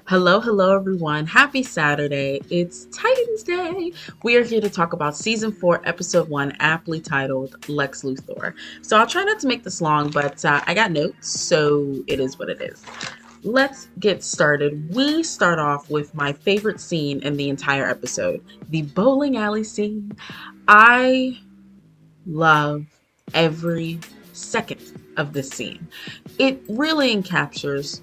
Hello, hello, everyone. Happy Saturday. It's Titans Day. We are here to talk about season 4, episode 1, aptly titled Lex Luthor. So I'll try not to make this long, but I got notes, so it is what it is. Let's get started. We start off with my favorite scene in the entire episode, the bowling alley scene. I love every second of this scene. It really encaptures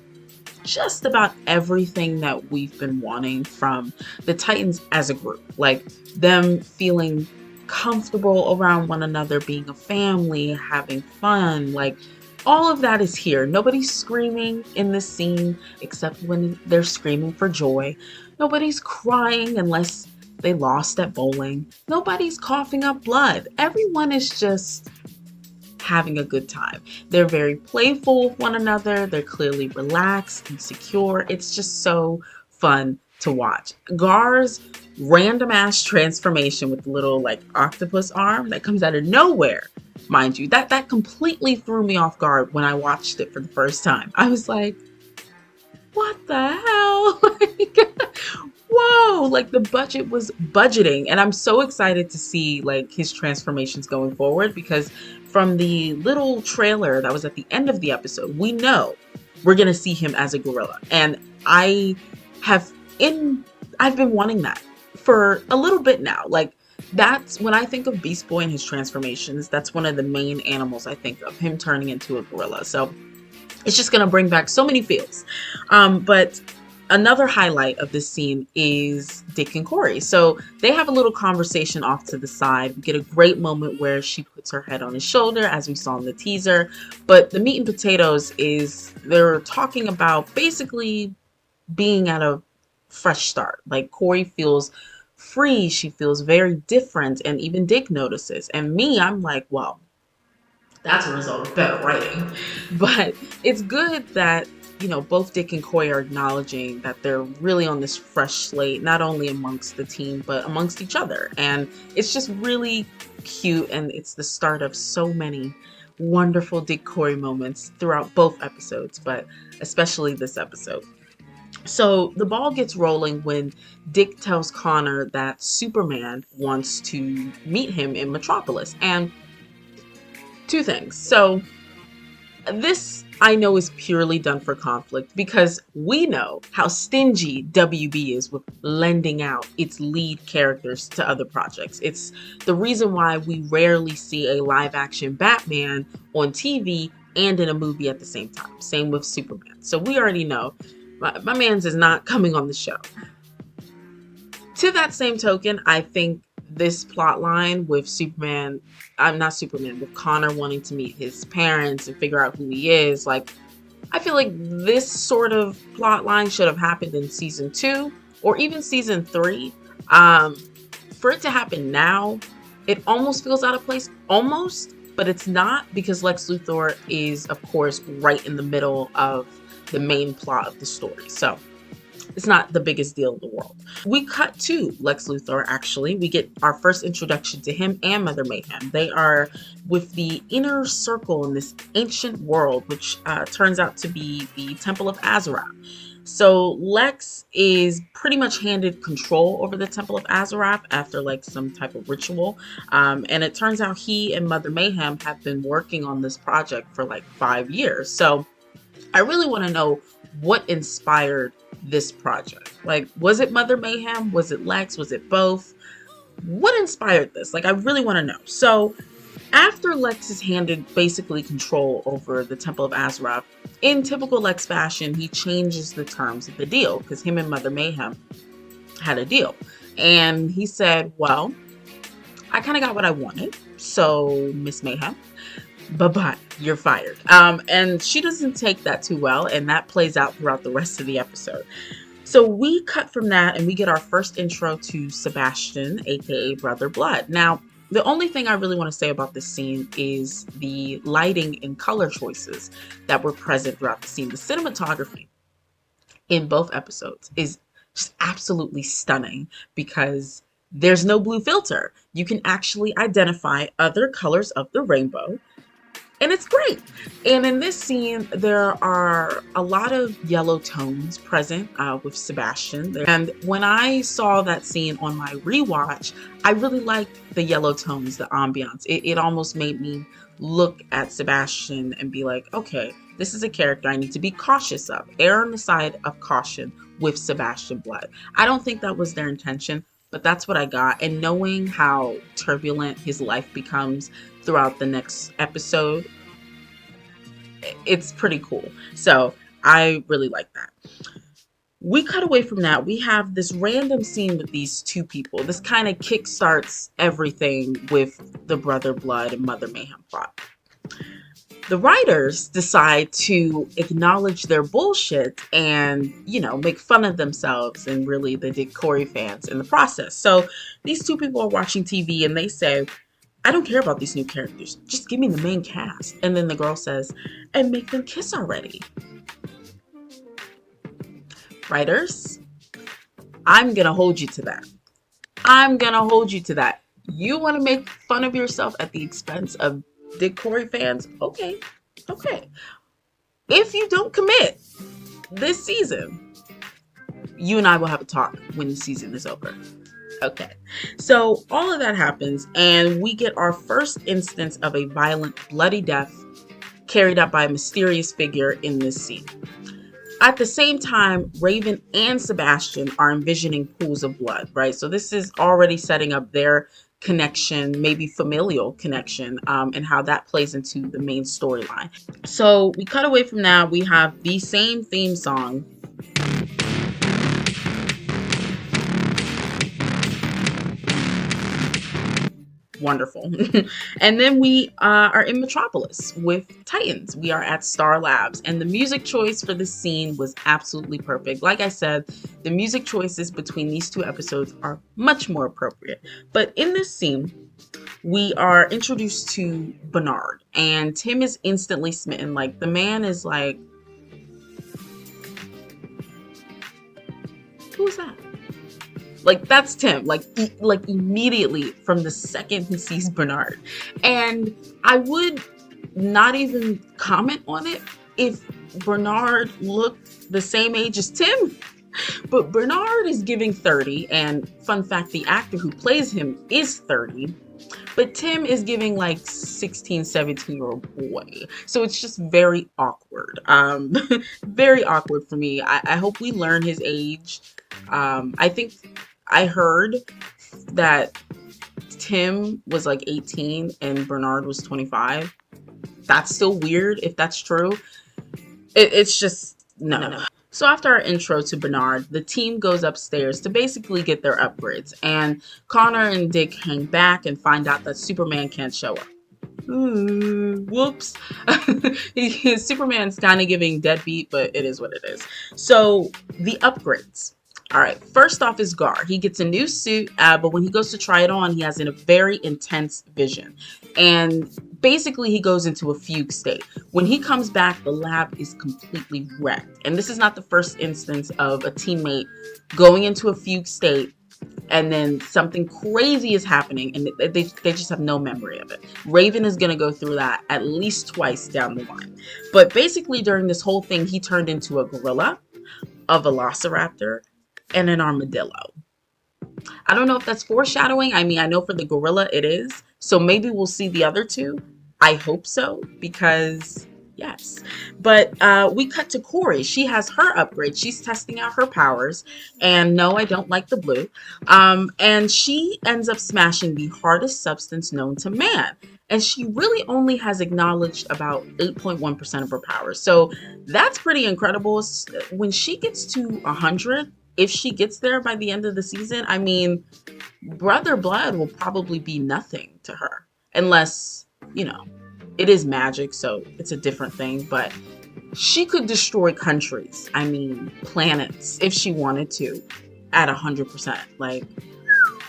just about everything that we've been wanting from the Titans as a group. Like them feeling comfortable around one another, being a family, having fun. Like all of that is here. Nobody's screaming in this scene except when they're screaming for joy. Nobody's crying unless they lost at bowling. Nobody's coughing up blood. Everyone is just having a good time. They're very playful with one another. They're clearly relaxed and secure. It's just so fun to watch. Gar's random ass transformation with the little like octopus arm that comes out of nowhere, mind you, that completely threw me off guard when I watched it for the first time. I was like, what the hell? Like, whoa, like the budget was budgeting. And I'm so excited to see like his transformations going forward because from the little trailer that was at the end of the episode, we know we're going to see him as a gorilla. And I have in I've been wanting that for a little bit now. Like that's when I think of Beast Boy and his transformations, that's one of the main animals I think of, him turning into a gorilla. So it's just going to bring back so many feels. But another highlight of this scene is Dick and Kory. So they have a little conversation off to the side. We get a great moment where she puts her head on his shoulder, as we saw in the teaser. But the meat and potatoes is they're talking about basically being at a fresh start. Like Kory feels free. She feels very different. And even Dick notices. And me, I'm like, well, that's a result of better writing. But it's good that, both Dick and Kory are acknowledging that they're really on this fresh slate, not only amongst the team, but amongst each other. And it's just really cute. And it's the start of so many wonderful Dick Kory moments throughout both episodes, but especially this episode. So the ball gets rolling when Dick tells Connor that Superman wants to meet him in Metropolis. And two things. So this I know is purely done for conflict because we know how stingy WB is with lending out its lead characters to other projects. It's the reason why we rarely see a live action Batman on TV and in a movie at the same time. Same with Superman. So we already know my man's is not coming on the show. To that same token, I think this plot line with Superman, I'm not Superman, with Connor wanting to meet his parents and figure out who he is, like, I feel like this sort of plot line should have happened in season 2 or even season 3. For it to happen now, it almost feels out of place, almost, but it's not because Lex Luthor is, of course, right in the middle of the main plot of the story. So it's not the biggest deal in the world. We cut to Lex Luthor, actually. We get our first introduction to him and Mother Mayhem. They are with the inner circle in this ancient world, which turns out to be the Temple of Azarath. So Lex is pretty much handed control over the Temple of Azarath after like some type of ritual. And it turns out he and Mother Mayhem have been working on this project for like 5 years. So I really want to know what inspired this project. Like, was it Mother Mayhem? Was it Lex? Was it both? What inspired this? Like, I really want to know. So, after Lex is handed basically control over the Temple of Azarath, in typical Lex fashion, he changes the terms of the deal because him and Mother Mayhem had a deal. And he said, well, I kind of got what I wanted. So, Miss Mayhem, bye-bye, you're fired. And she doesn't take that too well, and that plays out throughout the rest of the episode. So we cut from that and we get our first intro to Sebastian, aka Brother Blood. Now, the only thing I really want to say about this scene is the lighting and color choices that were present throughout the scene. The cinematography in both episodes is just absolutely stunning because there's no blue filter. You can actually identify other colors of the rainbow And it's great. And in this scene, there are a lot of yellow tones present with Sebastian. And when I saw that scene on my rewatch, I really liked the yellow tones, the ambiance. It almost made me look at Sebastian and be like, okay, this is a character I need to be cautious of. Err on the side of caution with Sebastian Blood. I don't think that was their intention, but that's what I got. And knowing how turbulent his life becomes throughout the next episode, it's pretty cool. So I really like that. We cut away from that. We have this random scene with these two people. This kind of kickstarts everything with the Brother Blood and Mother Mayhem plot. The writers decide to acknowledge their bullshit and, make fun of themselves and really the Kory fans in the process. So these two people are watching TV and they say, I don't care about these new characters. Just give me the main cast. And then the girl says, and make them kiss already. Writers, I'm going to hold you to that. I'm going to hold you to that. You want to make fun of yourself at the expense of Dick Kory fans? Okay. If you don't commit this season, you and I will have a talk when the season is over. Okay. So all of that happens and we get our first instance of a violent, bloody death carried out by a mysterious figure in this scene. At the same time, Raven and Sebastian are envisioning pools of blood, right? So this is already setting up their connection, maybe familial connection, and how that plays into the main storyline. So we cut away from that. We have the same theme song. Wonderful. And then we are in Metropolis with Titans. We are at Star Labs, and the music choice for this scene was absolutely perfect. Like I said, the music choices between these two episodes are much more appropriate. But in this scene, we are introduced to Bernard, and Tim is instantly smitten. Like, the man is like, who's that? Like, that's Tim, like immediately from the second he sees Bernard. And I would not even comment on it if Bernard looked the same age as Tim. But Bernard is giving 30, and fun fact, the actor who plays him is 30. But Tim is giving like 16, 17-year-old boy. So it's just very awkward. Very awkward for me. I hope we learn his age. I think I heard that Tim was like 18 and Bernard was 25. That's still weird if that's true. It's just, no. So after our intro to Bernard, the team goes upstairs to basically get their upgrades. And Connor and Dick hang back and find out that Superman can't show up. Whoops. Superman's kind of giving deadbeat, but it is what it is. So the upgrades. All right, first off is Gar. He gets a new suit, but when he goes to try it on, he has a very intense vision. And basically, he goes into a fugue state. When he comes back, the lab is completely wrecked. And this is not the first instance of a teammate going into a fugue state and then something crazy is happening and they just have no memory of it. Raven is going to go through that at least twice down the line. But basically, during this whole thing, he turned into a gorilla, a velociraptor, and an armadillo. I don't know if that's foreshadowing. I mean, I know for the gorilla it is. So maybe we'll see the other two. I hope so, because yes. But we cut to Kory. She has her upgrade. She's testing out her powers. And no, I don't like the blue. And she ends up smashing the hardest substance known to man. And she really only has acknowledged about 8.1% of her powers. So that's pretty incredible. When she gets to 100, if she gets there by the end of the season, I mean, Brother Blood will probably be nothing to her. Unless, it is magic, so it's a different thing. But she could destroy countries, I mean, planets, if she wanted to, at 100%.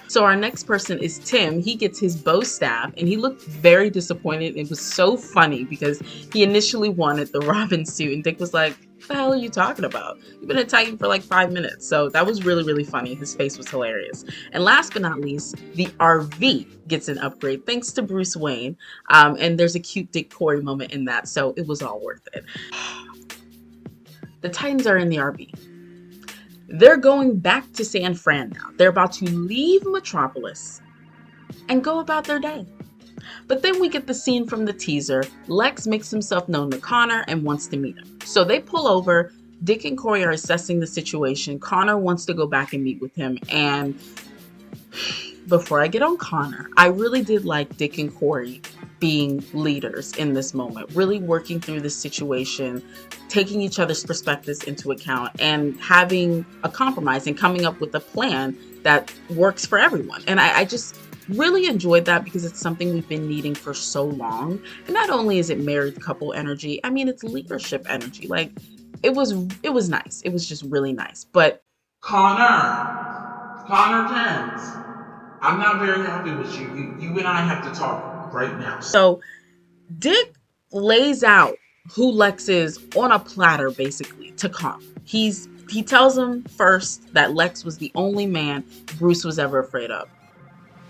So our next person is Tim. He gets his bow staff, and he looked very disappointed. It was so funny because he initially wanted the Robin suit, and Dick was like, What the hell are you talking about? You've been a Titan for like 5 minutes. So that was really, really funny. His face was hilarious. And last but not least, the RV gets an upgrade thanks to Bruce Wayne. And there's a cute Dick Kory moment in that. So it was all worth it. The Titans are in the RV. They're going back to San Fran now. They're about to leave Metropolis and go about their day. But then we get the scene from the teaser. Lex makes himself known to Connor and wants to meet him. So they pull over. Dick and Kory are assessing the situation. Connor wants to go back and meet with him. And before I get on Connor, I really did like Dick and Kory being leaders in this moment, really working through this situation, taking each other's perspectives into account, and having a compromise and coming up with a plan that works for everyone. And I just really enjoyed that because it's something we've been needing for so long. And not only is it married couple energy, I mean, it's leadership energy. Like it was nice. It was just really nice. But Connor Tens, I'm not very happy with you. You and I have to talk right now. So Dick lays out who Lex is on a platter, basically, to Connor. He tells him first that Lex was the only man Bruce was ever afraid of,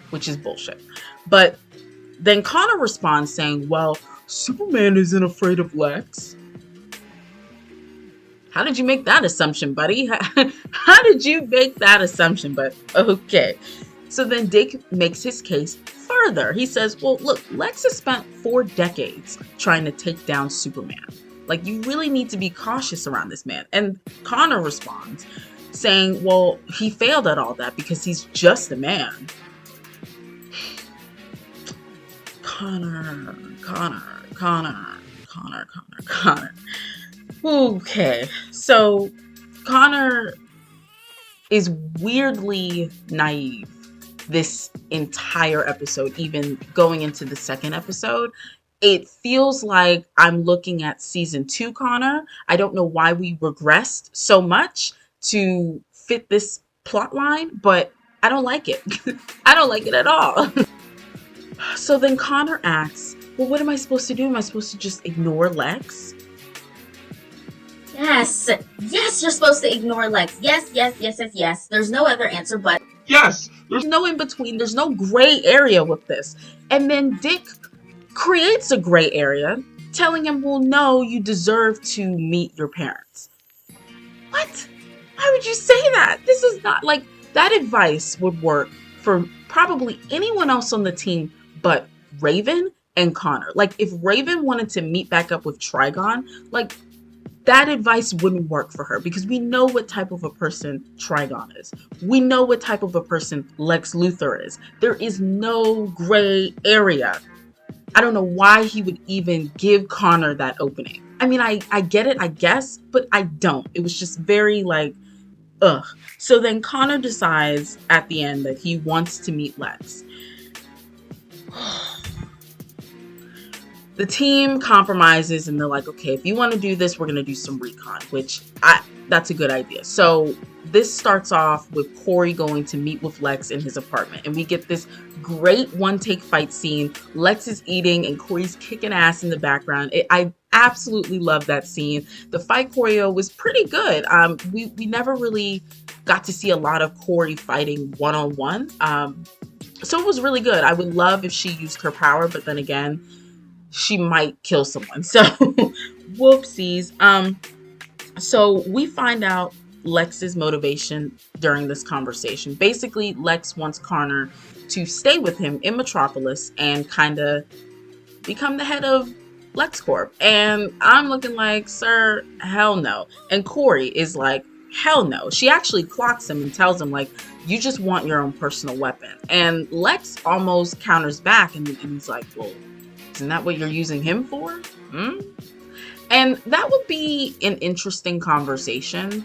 which is bullshit. But then Connor responds saying, well, Superman isn't afraid of Lex. How did you make that assumption, buddy? How did you make that assumption? But okay. So then Dick makes his case further. He says, well, look, Lex has spent 4 decades trying to take down Superman. Like, you really need to be cautious around this man. And Connor responds saying, well, he failed at all that because he's just a man. Connor. Okay, so Connor is weirdly naive this entire episode, even going into the second episode. It feels like I'm looking at season 2 Connor. I don't know why we regressed so much to fit this plot line, but I don't like it. I don't like it at all. So then Connor asks, well, what am I supposed to do? Am I supposed to just ignore Lex? Yes, you're supposed to ignore Lex. Yes. There's no other answer but yes. There's no in between. There's no gray area with this. And then Dick creates a gray area, telling him, well, no, you deserve to meet your parents. What? Why would you say that? This is not like that advice would work for probably anyone else on the team but Raven and Connor. Like if Raven wanted to meet back up with Trigon, like that advice wouldn't work for her because we know what type of a person Trigon is. We know what type of a person Lex Luthor is. There is no gray area. I don't know why he would even give Connor that opening. I mean, I get it, I guess, but I don't. It was just very like, ugh. So then Connor decides at the end that he wants to meet Lex. The team compromises and they're like, okay, if you want to do this, we're going to do some recon, which that's a good idea. So this starts off with Kory going to meet with Lex in his apartment. And we get this great one-take fight scene. Lex is eating and Kory's kicking ass in the background. I absolutely love that scene. The fight choreo was pretty good. We never really got to see a lot of Kory fighting one-on-one. So it was really good. I would love if she used her power, but then again, she might kill someone. So whoopsies. So we find out Lex's motivation during this conversation. Basically, Lex wants Connor to stay with him in Metropolis and kind of become the head of LexCorp. And I'm looking like, sir, hell no. And Kory is like, hell no. She actually clocks him and tells him, like, you just want your own personal weapon. And Lex almost counters back and he's like, well, isn't that what you're using him for? And that would be an interesting conversation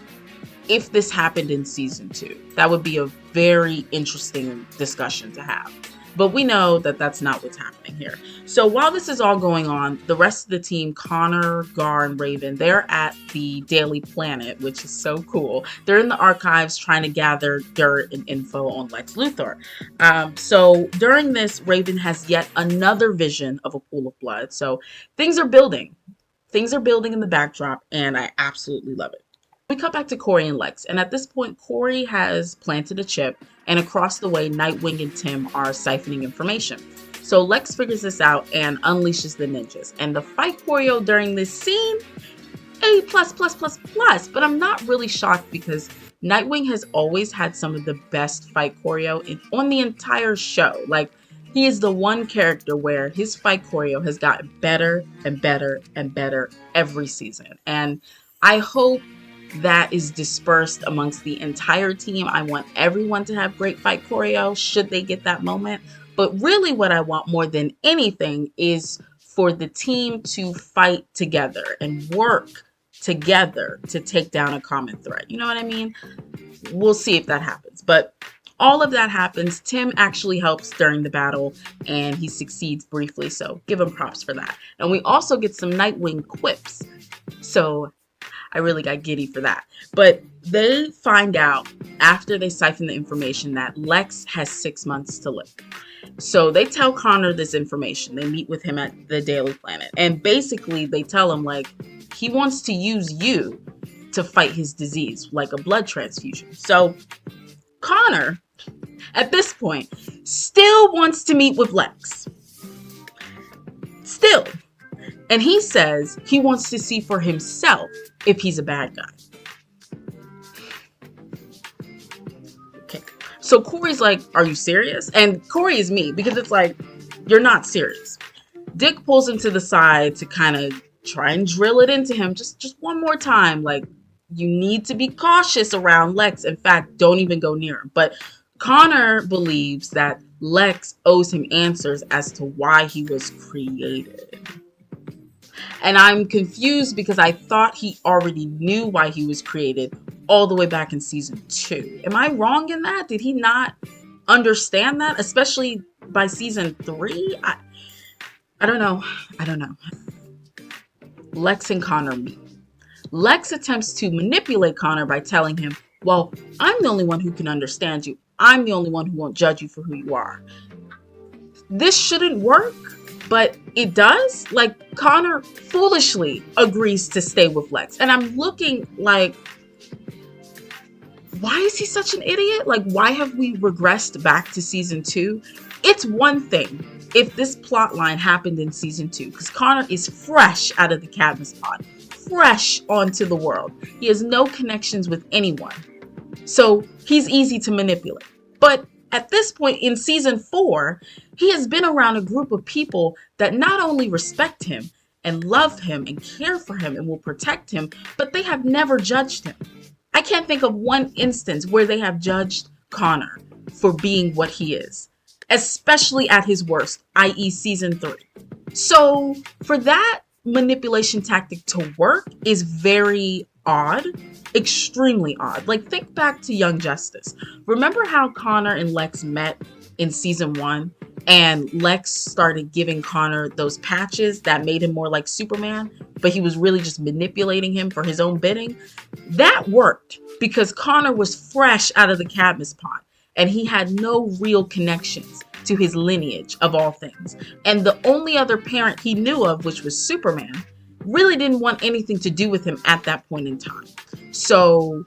if this happened in season 2. That would be a very interesting discussion to have. But we know that that's not what's happening here. So while this is all going on, the rest of the team, Connor, Gar, and Raven, they're at the Daily Planet, which is so cool. They're in the archives trying to gather dirt and info on Lex Luthor. So during this, Raven has yet another vision of a pool of blood. So things are building Things are building in the backdrop, and I absolutely love it. We cut back to Kory and Lex, and at this point, Kory has planted a chip, and across the way, Nightwing and Tim are siphoning information. So Lex figures this out and unleashes the ninjas. And the fight choreo during this scene, A plus plus plus plus. But I'm not really shocked because Nightwing has always had some of the best fight choreo on the entire show. Like, he is the one character where his fight choreo has gotten better and better and better every season. And I hope that is dispersed amongst the entire team. I want everyone to have great fight choreo should they get that moment. But really what I want more than anything is for the team to fight together and work together to take down a common threat. You know what I mean? We'll see if that happens. But all of that happens. Tim actually helps during the battle and he succeeds briefly. So give him props for that. And we also get some Nightwing quips. So I really got giddy for that. But they find out after they siphon the information that Lex has 6 months to live. So they tell Connor this information. They meet with him at the Daily Planet. And basically they tell him, like, he wants to use you to fight his disease, like a blood transfusion. So Connor, at this point, still wants to meet with Lex. Still. And he says he wants to see for himself if he's a bad guy. Okay. So Kory's like, are you serious? And Kory is me because it's like, you're not serious. Dick pulls him to the side to kind of try and drill it into him just one more time. Like, you need to be cautious around Lex. In fact, don't even go near him. But Connor believes that Lex owes him answers as to why he was created. And I'm confused because I thought he already knew why he was created all the way back in season 2. Am I wrong in that? Did he not understand that? Especially by season 3? I don't know. I don't know. Lex and Connor meet. Lex attempts to manipulate Connor by telling him, well, I'm the only one who can understand you. I'm the only one who won't judge you for who you are. This shouldn't work. But it does. Like, Connor foolishly agrees to stay with Lex. And I'm looking like, why is he such an idiot? Like, why have we regressed back to season 2? It's one thing if this plot line happened in season 2, because Connor is fresh out of the Cadmus pod, fresh onto the world. He has no connections with anyone. So he's easy to manipulate. But at this point in season 4, he has been around a group of people that not only respect him and love him and care for him and will protect him, but they have never judged him. I can't think of one instance where they have judged Connor for being what he is, especially at his worst, i.e. season 3. So for that manipulation tactic to work is very odd, extremely odd. Like, think back to Young Justice. Remember how Connor and Lex met in season 1 and Lex started giving Connor those patches that made him more like Superman, but he was really just manipulating him for his own bidding? That worked because Connor was fresh out of the Cadmus pod and he had no real connections to his lineage of all things. And the only other parent he knew of, which was Superman, really didn't want anything to do with him at that point in time. So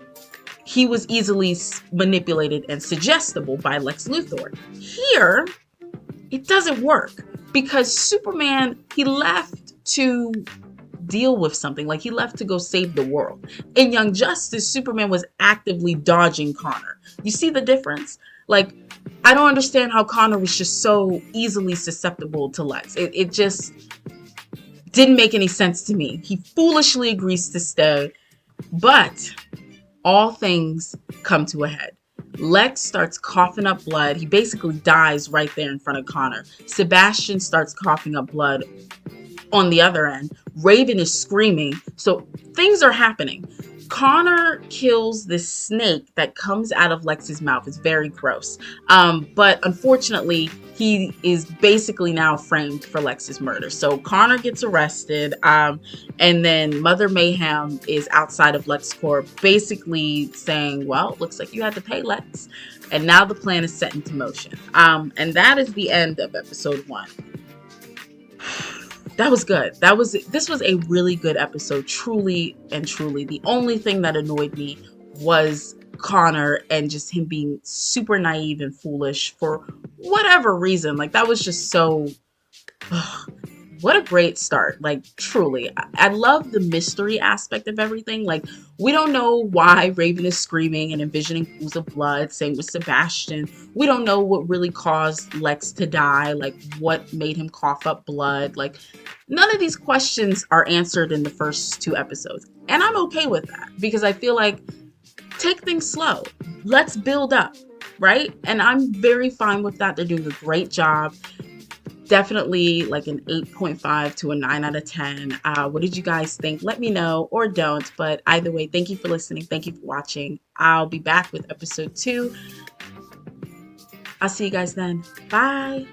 he was easily manipulated and suggestible by Lex Luthor. Here, it doesn't work because Superman, he left to deal with something. Like, he left to go save the world. In Young Justice, Superman was actively dodging Connor. You see the difference? Like, I don't understand how Connor was just so easily susceptible to Lex. It just didn't make any sense to me. He foolishly agrees to stay, but all things come to a head. Lex starts coughing up blood. He basically dies right there in front of Connor. Sebastian starts coughing up blood on the other end. Raven is screaming. So things are happening. Connor kills this snake that comes out of Lex's mouth. It's very gross. But unfortunately, he is basically now framed for Lex's murder. So Connor gets arrested. And then Mother Mayhem is outside of LexCorp basically saying, well, looks like you had to pay Lex. And now the plan is set into motion. And that is the end of episode 1. That was good. This was a really good episode, truly and truly. The only thing that annoyed me was Connor and just him being super naive and foolish for whatever reason. Like that was just so what a great start. Like truly. I love the mystery aspect of everything. Like we don't know why Raven is screaming and envisioning pools of blood. Same with Sebastian. We don't know what really caused Lex to die, like what made him cough up blood. Like none of these questions are answered in the first two episodes. And I'm okay with that because I feel like take things slow. Let's build up, right? And I'm very fine with that. They're doing a great job. Definitely like an 8.5 to a 9 out of 10. What did you guys think? Let me know or don't. But either way, thank you for listening. Thank you for watching. I'll be back with episode 2. I'll see you guys then. Bye.